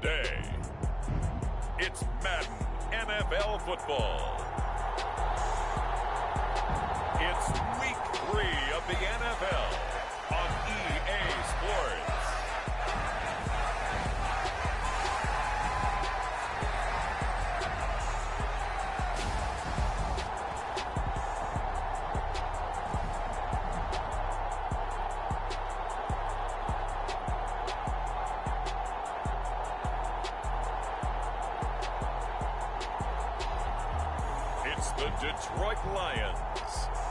Today, it's Madden NFL football. It's Week 3 of the NFL on EA Sports. It's the Detroit Lions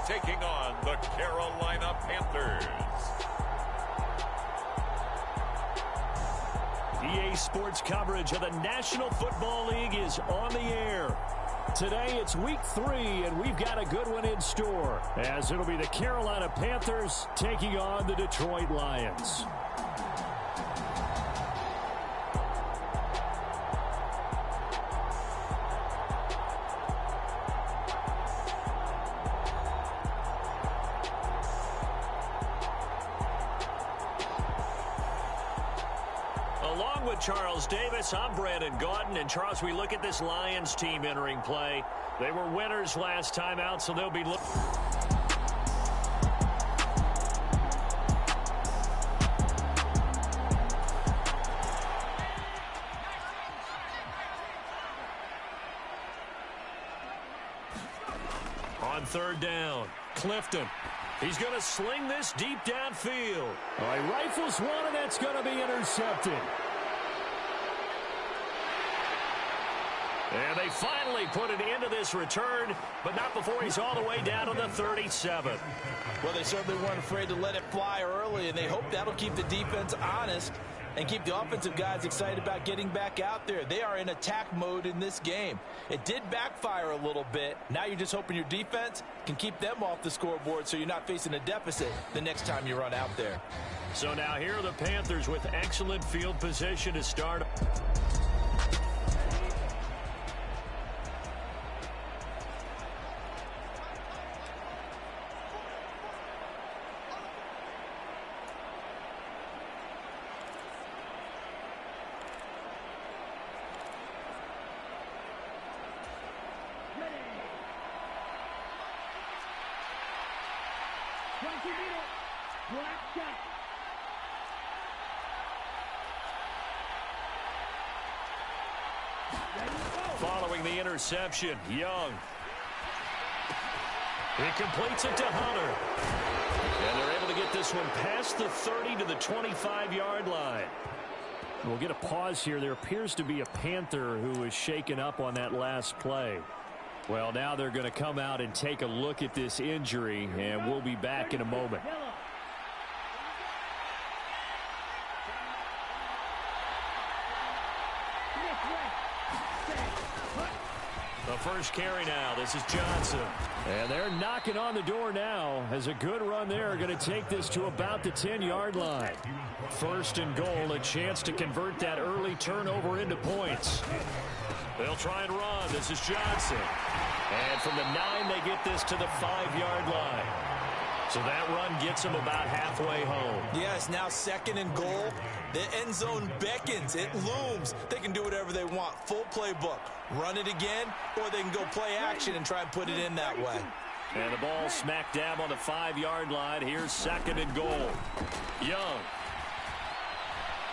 taking on the Carolina Panthers. EA Sports coverage of the National Football League is on the air. Today it's Week 3, and we've got a good one in store, as it'll be the Carolina Panthers taking on the Detroit Lions. Along with Charles Davis, I'm Brandon Gaudin. And Charles, we look at this Lions team entering play. They were winners last time out, so they'll be looking. On third down, Clifton. He's going to sling this deep downfield. All right, rifles one, and that's going to be intercepted. And they finally put it into this return, but not before he's all the way down to the 37. Well, they certainly weren't afraid to let it fly early, and they hope that'll keep the defense honest and keep the offensive guys excited about getting back out there. They are in attack mode in this game. It did backfire a little bit. Now you're just hoping your defense can keep them off the scoreboard so you're not facing a deficit the next time you run out there. So now here are the Panthers with excellent field position to start. Following the interception, Young. He completes it to Hunter. And they're able to get this one past the 30 to the 25-yard line. We'll get a pause here. There appears to be a Panther who was shaken up on that last play. Well, now they're going to come out and take a look at this injury, and we'll be back in a moment. The first carry now. This is Johnson. And they're knocking on the door now as a good run there. Going to take this to about the 10-yard line. First and goal, a chance to convert that early turnover into points. They'll try and run. This is Johnson. And from the 9, they get this to the 5-yard line. So that run gets them about halfway home. Yes, now second and goal. The end zone beckons. It looms. They can do whatever they want. Full playbook. Run it again, or they can go play action and try and put it in that way. And the ball smack dab on the 5-yard line. Here's second and goal. Young.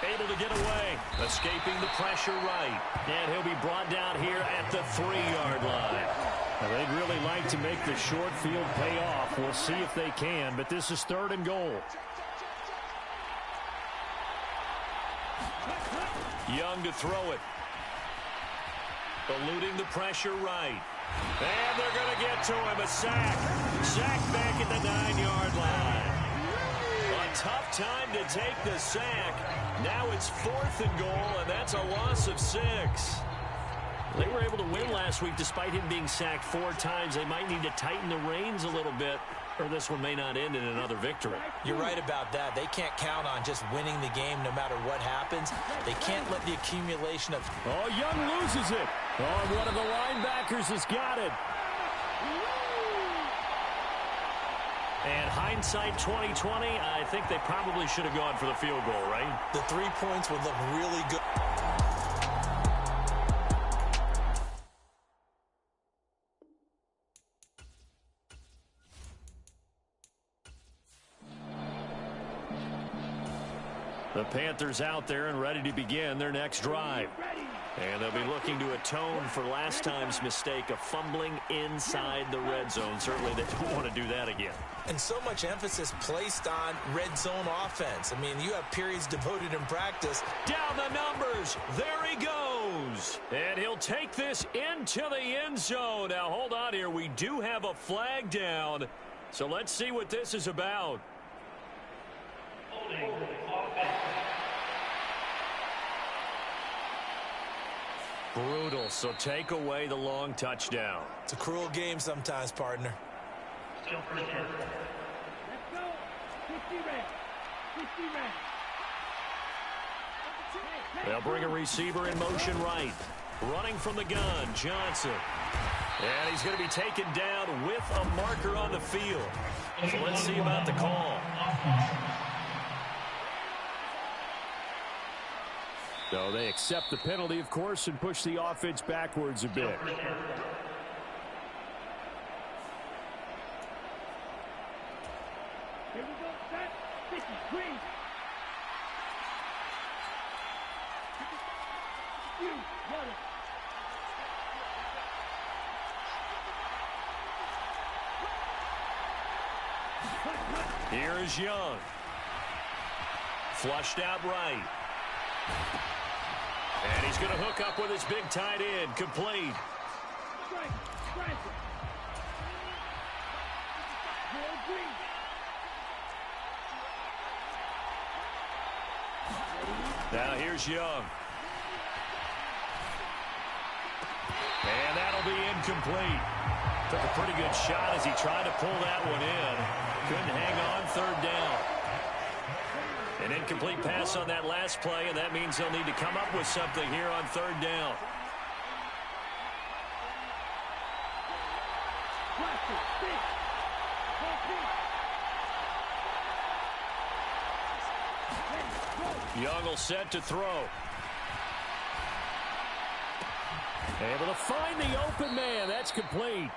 Able to get away. Escaping the pressure right. And he'll be brought down here at the 3-yard line. Now, they'd really like to make the short field pay off. We'll see if they can, but this is third and goal. Young to throw it. Eluding the pressure right. And they're going to get to him. A sack. Sack back at the 9-yard line. A tough time to take the sack. Now it's fourth and goal, and that's a loss of 6. They were able to win last week despite him being sacked 4 times. They might need to tighten the reins a little bit, or this one may not end in another victory. You're right about that. They can't count on just winning the game no matter what happens. They can't let the accumulation of... Oh, Young loses it. Oh, one of the linebackers has got it. And hindsight 2020, I think they probably should have gone for the field goal, right? The 3 points would look really good. The Panthers out there and ready to begin their next drive. And they'll be looking to atone for last time's mistake of fumbling inside the red zone. Certainly they don't want to do that again. And so much emphasis placed on red zone offense. I mean, you have periods devoted in practice. Down the numbers. There he goes. And he'll take this into the end zone. Now, hold on here. We do have a flag down. So let's see what this is about. Brutal, so take away the long touchdown. It's a cruel game sometimes, partner. Let's go. 50 red. 50 red. They'll bring a receiver in motion right. Running from the gun, Johnson. And he's going to be taken down with a marker on the field. So let's see about the call. So they accept the penalty, of course, and push the offense backwards a bit. Here we go, set. 50, green. You, yellow. Here's Young. Flushed out right. And he's going to hook up with his big tight end. Complete. Now here's Young. And that'll be incomplete. Took a pretty good shot as he tried to pull that one in. Couldn't hang on, third down. An incomplete pass on that last play, and that means they'll need to come up with something here on third down. Young will set to throw. Able to find the open man. That's complete.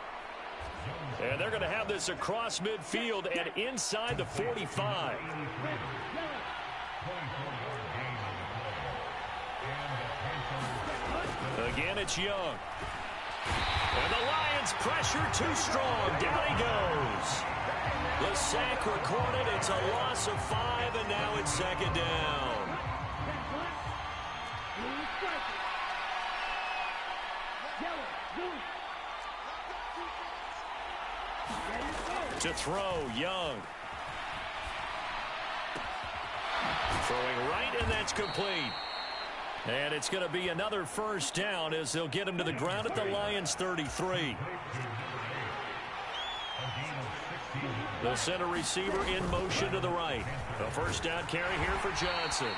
And they're going to have this across midfield and inside the 45. Again, it's Young. And the Lions pressure too strong. Down he goes. The sack recorded. It's a loss of 5, and now it's second down. To throw, Young. Throwing right, and that's complete. And it's going to be another first down as they'll get him to the ground at the Lions' 33. They'll send a receiver in motion to the right. A first down carry here for Johnson.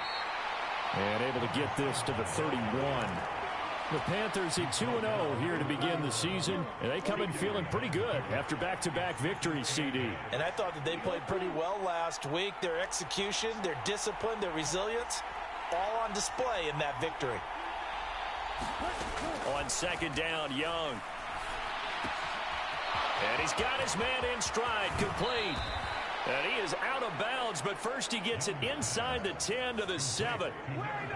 And able to get this to the 31. The Panthers at 2-0 here to begin the season, and they come in feeling pretty good after back-to-back victories, CD. And I thought that they played pretty well last week. Their execution, their discipline, their resilience, all on display in that victory. On second down, Young. And he's got his man in stride, complete. And he is out of bounds, but first he gets it inside the 10 to the 7.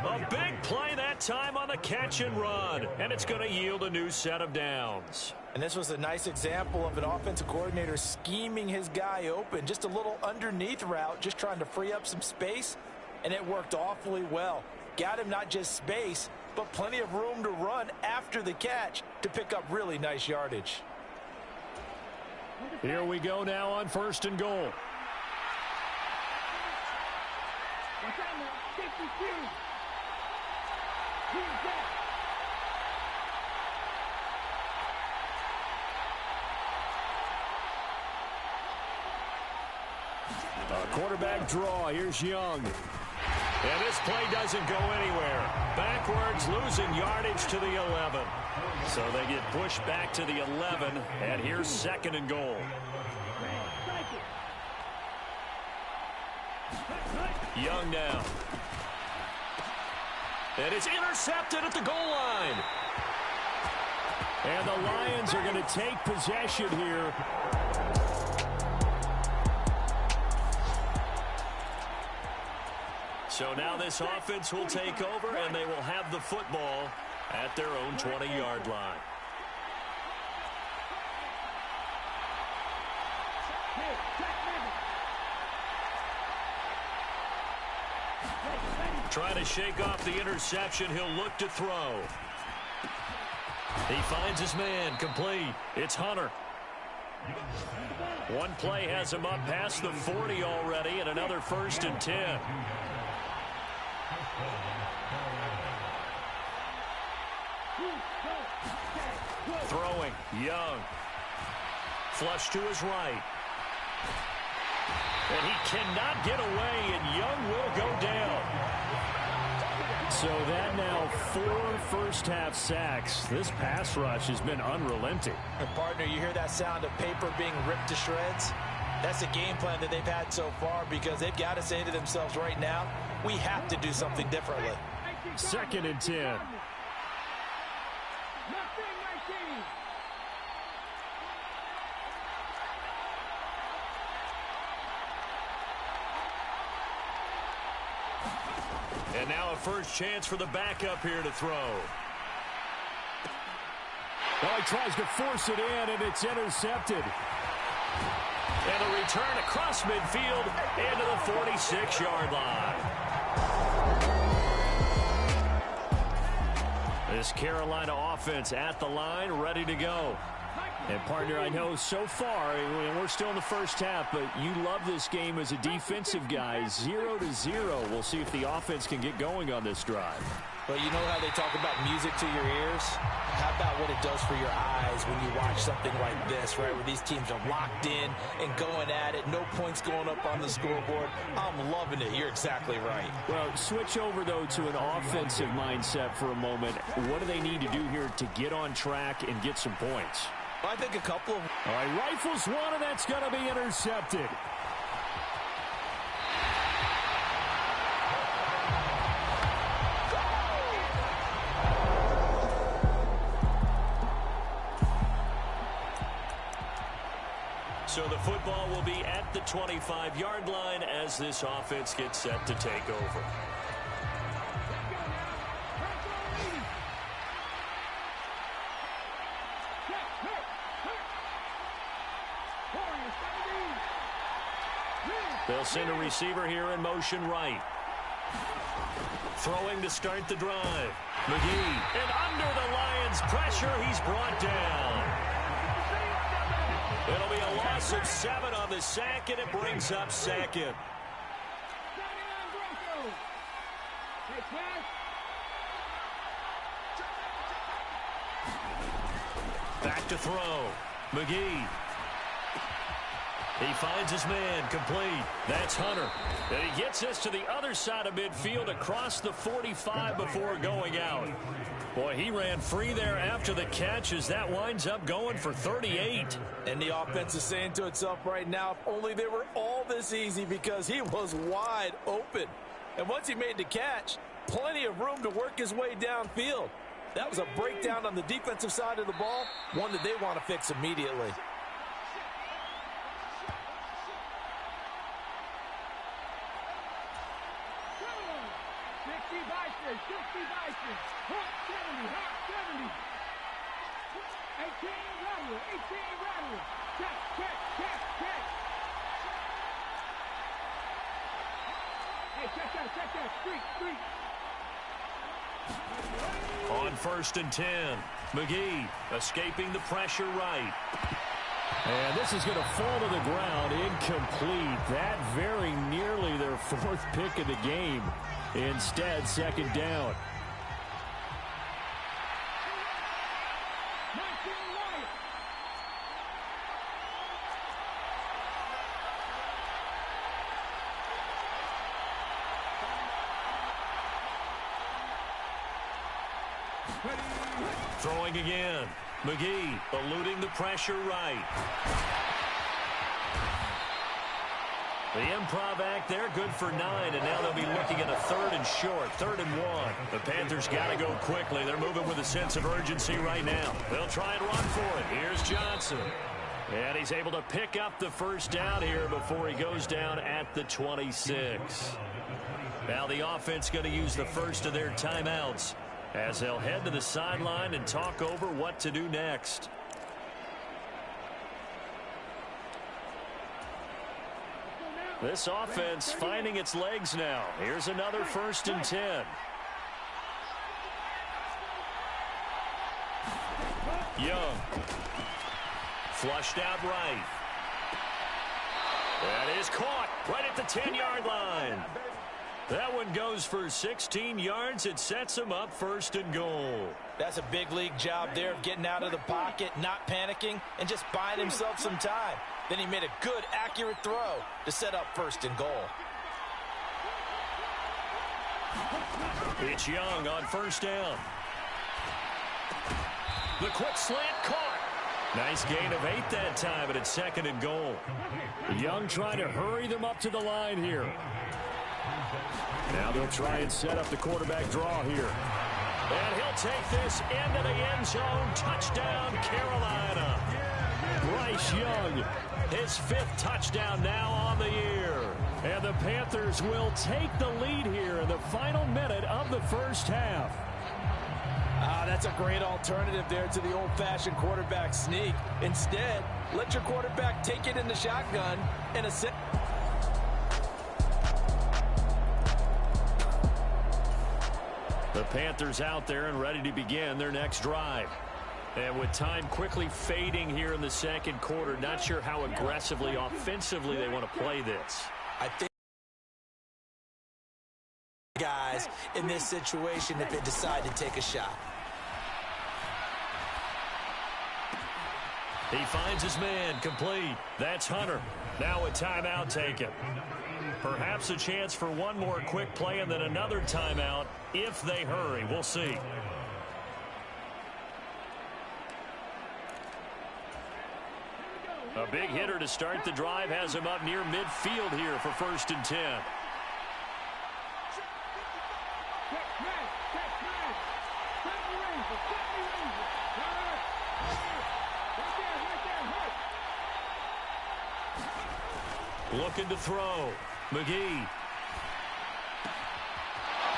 A big play that time on the catch and run, and it's going to yield a new set of downs. And this was a nice example of an offensive coordinator scheming his guy open. Just a little underneath route, just trying to free up some space, and it worked awfully well. Got him not just space, but plenty of room to run after the catch to pick up really nice yardage. Here we go now on first and goal. Watch out now. 52. Who's that? A quarterback draw. Here's Young. And this play doesn't go anywhere. Backwards, losing yardage to the 11. So they get pushed back to the 11, and here's second and goal. Young now. And it's intercepted at the goal line. And the Lions are going to take possession here. So now this offense will take over, and they will have the football at their own 20-yard line. Trying to shake off the interception. He'll look to throw. He finds his man. Complete. It's Hunter. One play has him up past the 40 already, and another 1st and 10. Throwing. Young. Flush to his right. And he cannot get away, and Young will go down. So that now 4 first-half sacks. This pass rush has been unrelenting. And partner, you hear that sound of paper being ripped to shreds? That's the game plan that they've had so far, because they've got to say to themselves right now, we have to do something differently. 2nd and 10. And now a first chance for the backup here to throw. Well, he tries to force it in, and it's intercepted. And a return across midfield into the 46-yard line. This Carolina offense at the line, ready to go. And, partner, I know so far, we're still in the first half, but you love this game as a defensive guy. 0-0. We'll see if the offense can get going on this drive. Well, you know how they talk about music to your ears? How about what it does for your eyes when you watch something like this, right, where these teams are locked in and going at it, no points going up on the scoreboard? I'm loving it. You're exactly right. Well, switch over, though, to an offensive mindset for a moment. What do they need to do here to get on track and get some points? I think a couple of... All right, rifles one, and that's going to be intercepted. So the football will be at the 25-yard line as this offense gets set to take over. They'll send a receiver here in motion right. Throwing to start the drive. McGee. And under the Lions' pressure, he's brought down. It'll be a loss of 7 on the sack, and it brings up 2nd. Back to throw. McGee. He finds his man. Complete. That's Hunter. And he gets us to the other side of midfield across the 45 before going out. Boy, he ran free there after the catch as that winds up going for 38. And the offense is saying to itself right now, if only they were all this easy, because he was wide open. And once he made the catch, plenty of room to work his way downfield. That was a breakdown on the defensive side of the ball, one that they want to fix immediately. On 1st and 10, McGee escaping the pressure right. And this is going to fall to the ground, incomplete. That very nearly their 4th pick of the game. Instead, 2nd down. Throwing again. McGee eluding the pressure right. The improv act there, good for 9, and now they'll be looking at a 3rd and short, 3rd and 1. The Panthers got to go quickly. They're moving with a sense of urgency right now. They'll try and run for it. Here's Johnson. And he's able to pick up the 1st down here before he goes down at the 26. Now the offense going to use the first of their timeouts as they'll head to the sideline and talk over what to do next. This offense finding its legs now. Here's another 1st and 10. Young. Flushed out right. That is caught right at the 10-yard line. That one goes for 16 yards. It sets him up 1st and goal. That's a big league job there of getting out of the pocket, not panicking, and just buying himself some time. Then he made a good, accurate throw to set up 1st and goal. It's Young on 1st down. The quick slant caught. Nice gain of 8 that time, but it's 2nd and goal. Young trying to hurry them up to the line here. Now they'll try and set up the quarterback draw here. And he'll take this into the end zone. Touchdown, Carolina. Bryce Young, his 5th touchdown now on the year. And the Panthers will take the lead here in the final minute of the 1st half. That's a great alternative there to the old-fashioned quarterback sneak. Instead, let your quarterback take it in the shotgun and The Panthers out there and ready to begin their next drive. And with time quickly fading here in the 2nd quarter, not sure how aggressively, offensively they want to play this. I think guys in this situation if they decide to take a shot. He finds his man complete. That's Hunter. Now a timeout taken. Perhaps a chance for one more quick play and then another timeout if they hurry. We'll see. A big hitter to start the drive has him up near midfield here for 1st and 10. Looking to throw. McGee.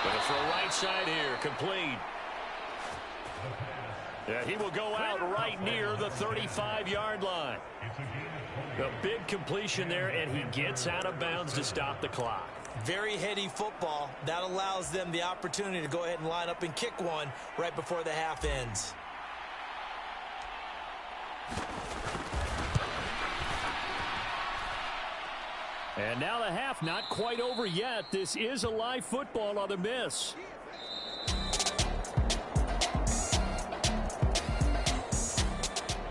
Going to throw right side here. Complete. Yeah, he will go out right near the 35-yard line. A big completion there, and he gets out of bounds to stop the clock. Very heady football. That allows them the opportunity to go ahead and line up and kick one right before the half ends. And now the half not quite over yet. This is a live football on the miss.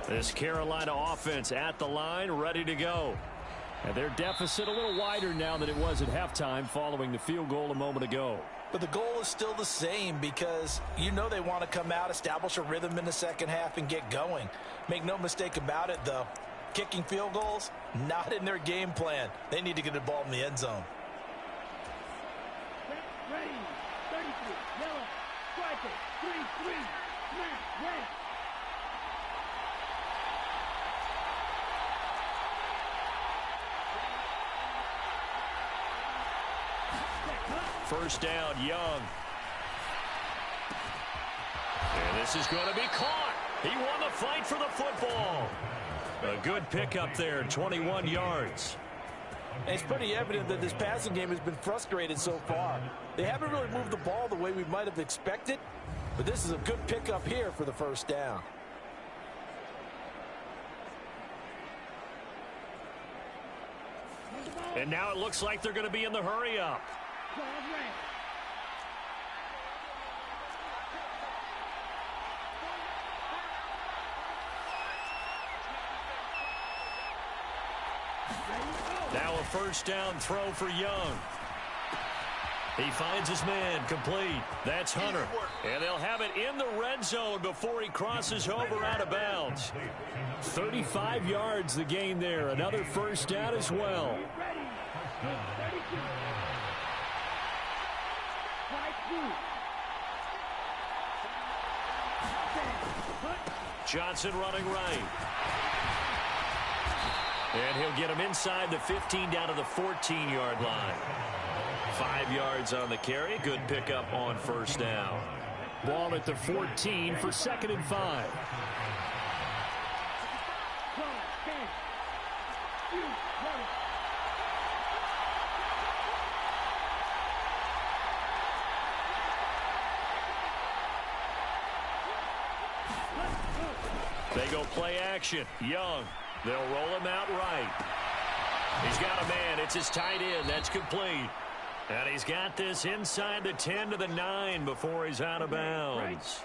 This Carolina offense at the line, ready to go. And their deficit a little wider now than it was at halftime following the field goal a moment ago. But the goal is still the same because you know they want to come out, establish a rhythm in the 2nd half, and get going. Make no mistake about it, though. Kicking field goals, not in their game plan. They need to get the ball in the end zone. Ready, 33, yellow, striker, 3-3, snap, red. First down, Young. And this is going to be caught. He won the fight for the football. A good pickup there, 21 yards. And it's pretty evident that this passing game has been frustrated so far. They haven't really moved the ball the way we might have expected, but this is a good pickup here for the 1st down. And now it looks like they're going to be in the hurry-up. Now a 1st down throw for Young. He finds his man complete. That's Hunter. And they'll have it in the red zone before he crosses over out of bounds. 35 yards the gain there. Another 1st down as well. Johnson running right. And he'll get him inside the 15 down to the 14-yard line. 5 yards on the carry. Good pickup on first down. Ball at the 14 for 2nd and 5. They go play action. Young. They'll roll him out right. He's got a man. It's his tight end. That's complete. And he's got this inside the 10 to the 9 before he's out of bounds.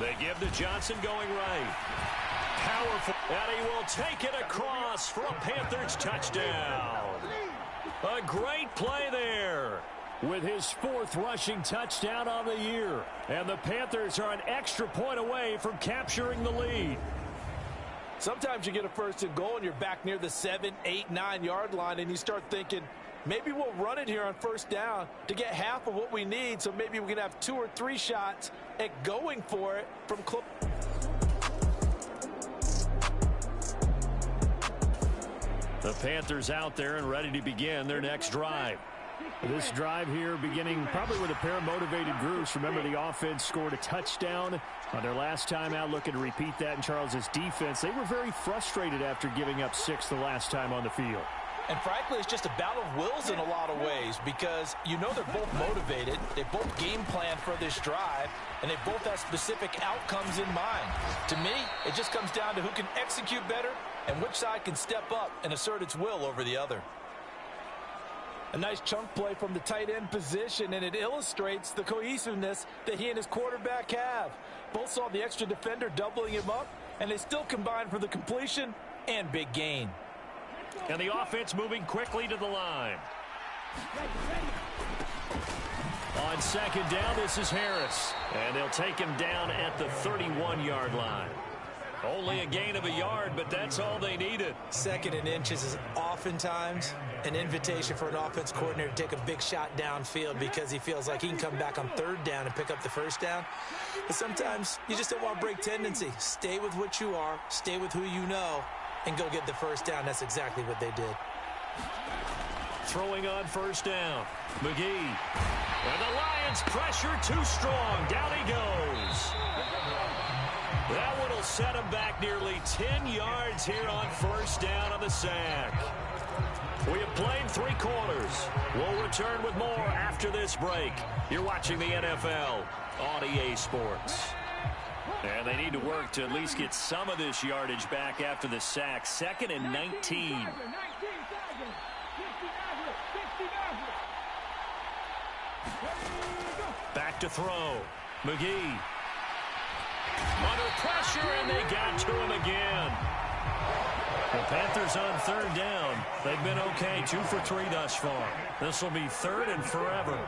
They give to Johnson going right. Powerful. And he will take it across for a Panthers touchdown. A great play there. With his 4th rushing touchdown on the year. And the Panthers are an extra point away from capturing the lead. Sometimes you get a 1st and goal and you're back near the 7, 8, 9-yard line and you start thinking, maybe we'll run it here on 1st down to get half of what we need, so maybe we can have 2 or 3 shots at going for it from close. The Panthers out there and ready to begin their next drive. This drive here beginning probably with a pair of motivated groups. Remember, the offense scored a touchdown on their last time out, looking to repeat that in Charles's defense. They were very frustrated after giving up 6 the last time on the field. And frankly, it's just a battle of wills in a lot of ways, because you know they're both motivated. They both game plan for this drive, and they both have specific outcomes in mind. To me, it just comes down to who can execute better and which side can step up and assert its will over the other. A nice chunk play from the tight end position, and it illustrates the cohesiveness that he and his quarterback have. Both saw the extra defender doubling him up, and they still combined for the completion and big gain. And the offense moving quickly to the line. On 2nd down, this is Harris. And they'll take him down at the 31-yard line. Only a gain of a yard, but that's all they needed. 2nd and inches is oftentimes an invitation for an offense coordinator to take a big shot downfield because he feels like he can come back on 3rd down and pick up the 1st down. But sometimes you just don't want to break tendency. Stay with what you are, stay with who you know, and go get the 1st down. That's exactly what they did. Throwing on 1st down. McGee. And the Lions pressure too strong. Down he goes. That one will set him back nearly 10 yards here on 1st down on the sack. We have played 3 quarters. We'll return with more after this break. You're watching the NFL on EA Sports. And they need to work to at least get some of this yardage back after the sack. 2nd and 19. Back to throw. McGee. Under pressure, and they got to him again. The Panthers on 3rd down. They've been okay, 2 for 3 thus far. This will be 3rd and forever.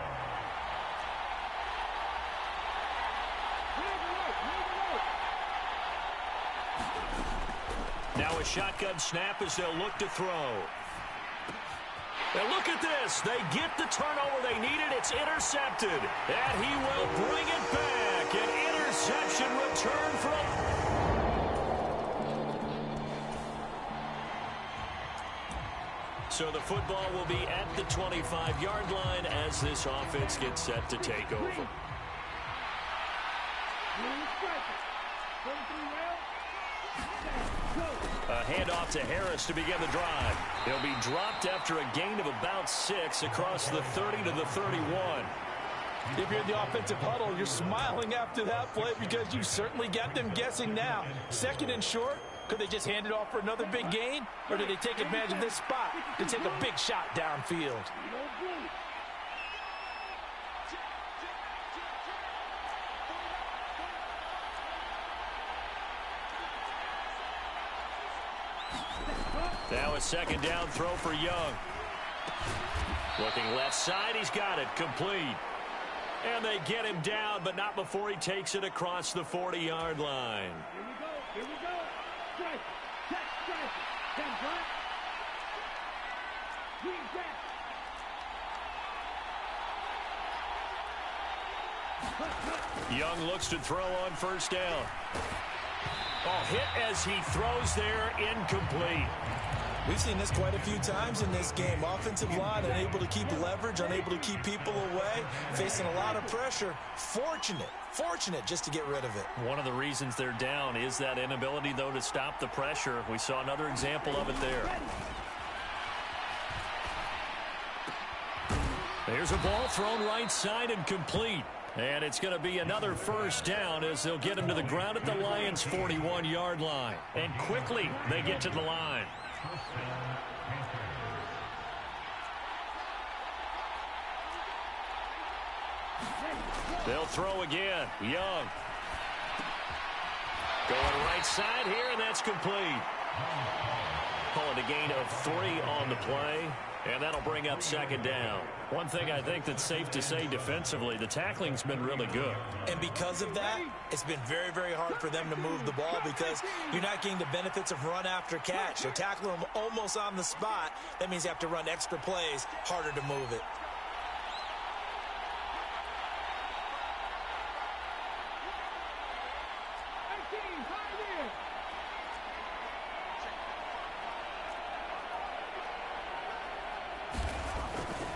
Now a shotgun snap as they'll look to throw. And look at this. They get the turnover they needed. It's intercepted. And he will bring it back. An interception return from... So the football will be at the 25-yard line as this offense gets set to take over. A handoff to Harris to begin the drive. He'll be dropped after a gain of about 6 across the 30 to the 31. If you're in the offensive huddle, you're smiling after that play because you certainly got them guessing now. 2nd and short, could they just hand it off for another big gain? Or do they take advantage of this spot to take a big shot downfield? Now a 2nd down throw for Young. Looking left side, he's got it, complete. And they get him down, but not before he takes it across the 40-yard line. Here we go. Strike. Check. Strike. 10 drive. Green back. Young looks to throw on first down. Oh, hit as he throws there, incomplete. We've seen this quite a few times in this game. Offensive line unable to keep leverage, unable to keep people away, facing a lot of pressure. Fortunate just to get rid of it. One of the reasons they're down is that inability, though, to stop the pressure. We saw another example of it there. There's a ball thrown right side and complete. And it's going to be another first down as they'll get him to the ground at the Lions' 41-yard line. And quickly they get to the line. They'll throw again. Young. Going right side here, and that's complete. Calling a gain of 3 on the play. And that'll bring up second down. One thing I think that's safe to say defensively, the tackling's been really good. And because of that, it's been very, very hard for them to move the ball because you're not getting the benefits of run after catch. They're tackling them almost on the spot. That means you have to run extra plays, harder to move it.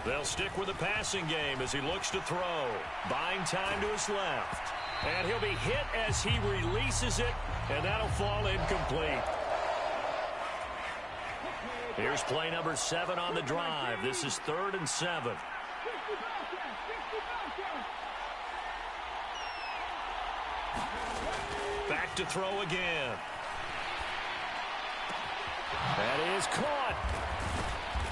They'll stick with the passing game as he looks to throw. Buying time to his left. And he'll be hit as he releases it, and that'll fall incomplete. Here's play number 7 on the drive. This is 3rd and 7. Back to throw again. That is caught.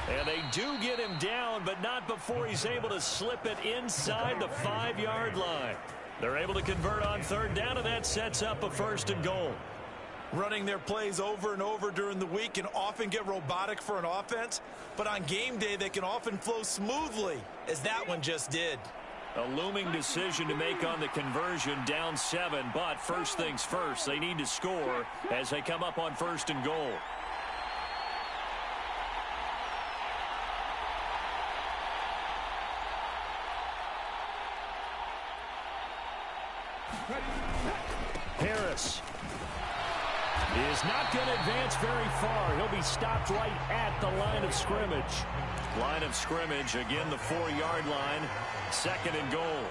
And they do get him down, but not before he's able to slip it inside the 5-yard line. They're able to convert on 3rd down, and that sets up a 1st and goal. Running their plays over and over during the week can often get robotic for an offense, but on game day they can often flow smoothly, as that one just did. A looming decision to make on the conversion, down 7, but first things first, they need to score as they come up on 1st and goal. Harris is not going to advance very far. He'll be stopped right at the line of scrimmage. Line of scrimmage, again, the 4-yard line. 2nd and goal.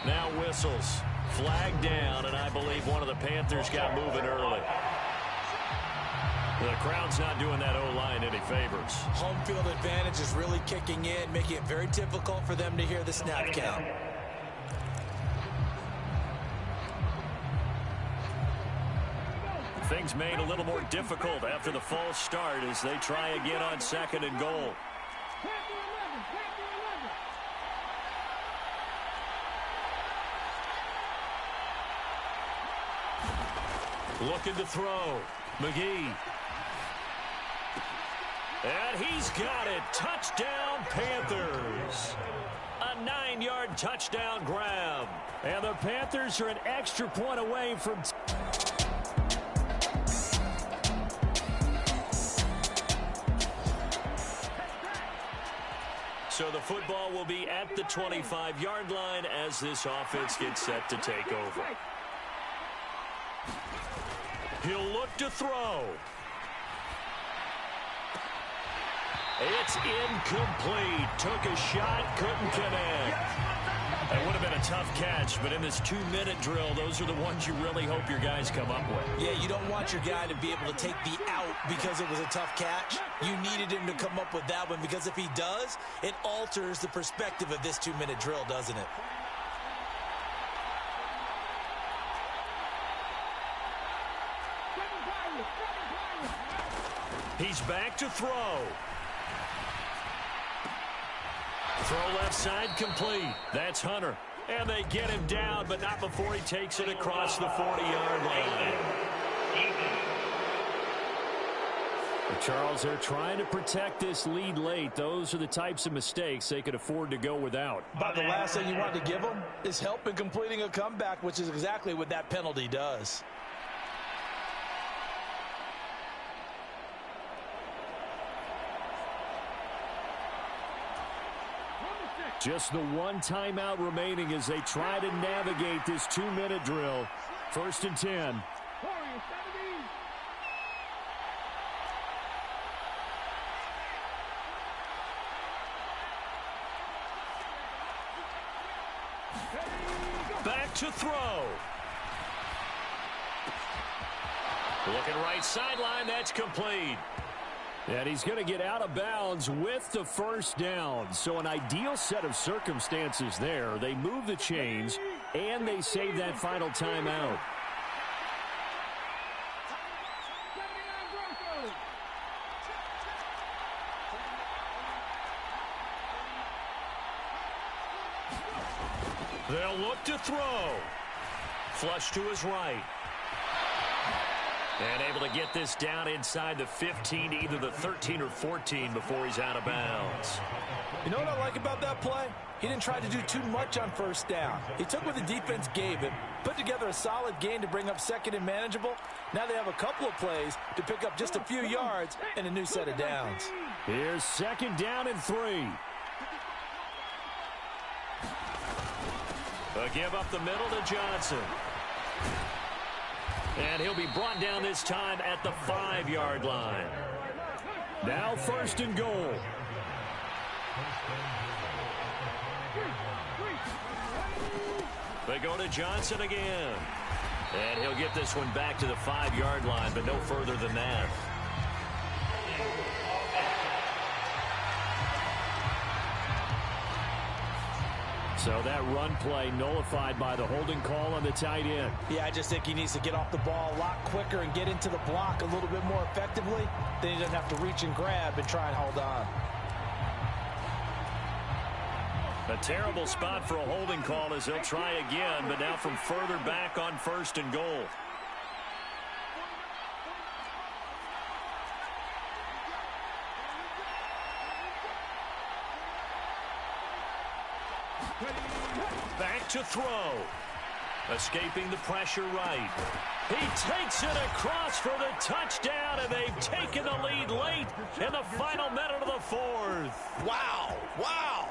Now whistles. Flag down, and I believe one of the Panthers got moving early. The crowd's not doing that O-line any favors. Home field advantage is really kicking in, making it very difficult for them to hear the snap count. Things made a little more difficult after the false start as they try again on 2nd and goal. Looking to throw. McGee. And he's got it. Touchdown, Panthers. A 9-yard touchdown grab. And the Panthers are an extra point away from... So the football will be at the 25-yard line as this offense gets set to take over. He'll look to throw. It's incomplete. Took a shot, couldn't connect. It would have been a tough catch, but in this 2-minute drill, those are the ones you really hope your guys come up with. Yeah, you don't want your guy to be able to take the out because it was a tough catch. You needed him to come up with that one because if he does, it alters the perspective of this 2-minute drill, doesn't it? He's back to throw. Throw left side complete. That's Hunter. And they get him down, but not before he takes it across the 40-yard line. Charles, they're trying to protect this lead late. Those are the types of mistakes they could afford to go without. But the last thing you want to give them is help in completing a comeback, which is exactly what that penalty does. Just the one timeout remaining as they try to navigate this 2-minute drill. 1st and 10. Back to throw. Looking right sideline. That's complete. And he's going to get out of bounds with the first down. So an ideal set of circumstances there. They move the chains, and they save that final timeout. They'll look to throw. Flush to his right. And able to get this down inside the 15, either the 13 or 14 before he's out of bounds. You know what I like about that play? He didn't try to do too much on first down. He took what the defense gave him, put together a solid gain to bring up second and manageable. Now they have a couple of plays to pick up just a few yards and a new set of downs. Here's 2nd down and 3. A give up the middle to Johnson. And he'll be brought down this time at the 5-yard line. Now 1st and goal. They go to Johnson again. And he'll get this one back to the 5-yard line, but no further than that. So that run play nullified by the holding call on the tight end. Yeah, I just think he needs to get off the ball a lot quicker and get into the block a little bit more effectively. Then he doesn't have to reach and grab and try and hold on. A terrible spot for a holding call as they'll try again, but now from further back on 1st and goal. Back to throw. Escaping the pressure right. He takes it across for the touchdown, and they've taken the lead late in the final minute of the 4th. Wow. Wow.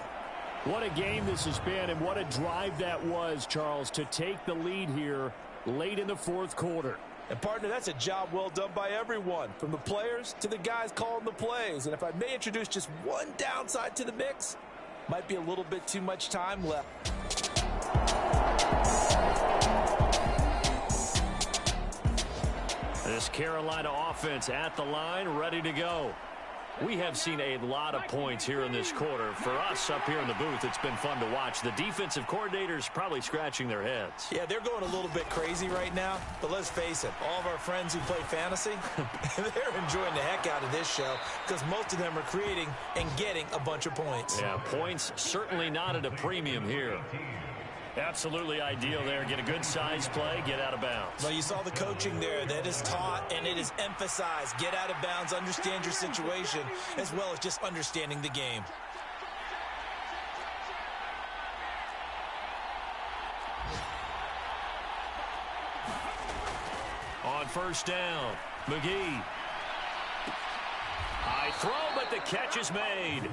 What a game this has been, and what a drive that was, Charles, to take the lead here late in the 4th quarter. And, partner, that's a job well done by everyone, from the players to the guys calling the plays. And if I may introduce just one downside to the mix, might be a little bit too much time left. This Carolina offense at the line, ready to go. We have seen a lot of points here in this quarter. For us up here in the booth, it's been fun to watch. The defensive coordinators probably scratching their heads. Yeah, they're going a little bit crazy right now. But let's face it, all of our friends who play fantasy, they're enjoying the heck out of this show because most of them are creating and getting a bunch of points. Yeah, points certainly not at a premium here. Absolutely ideal there. Get a good size play, get out of bounds. Well, you saw the coaching there that is taught and it is emphasized. Get out of bounds, understand your situation, as well as just understanding the game. On 1st down, McGee. High throw, but the catch is made.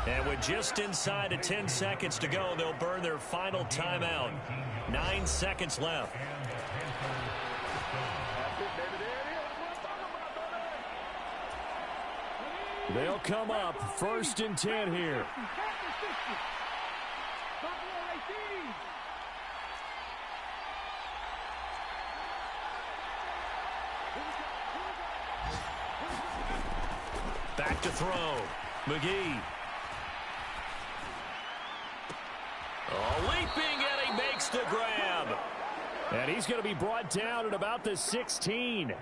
And with just inside of 10 seconds to go, they'll burn their final timeout. 9 seconds left. They'll come up 1st and 10 here. Back to throw. McGee. Oh, leaping, and he makes the grab. And he's going to be brought down at about the 16.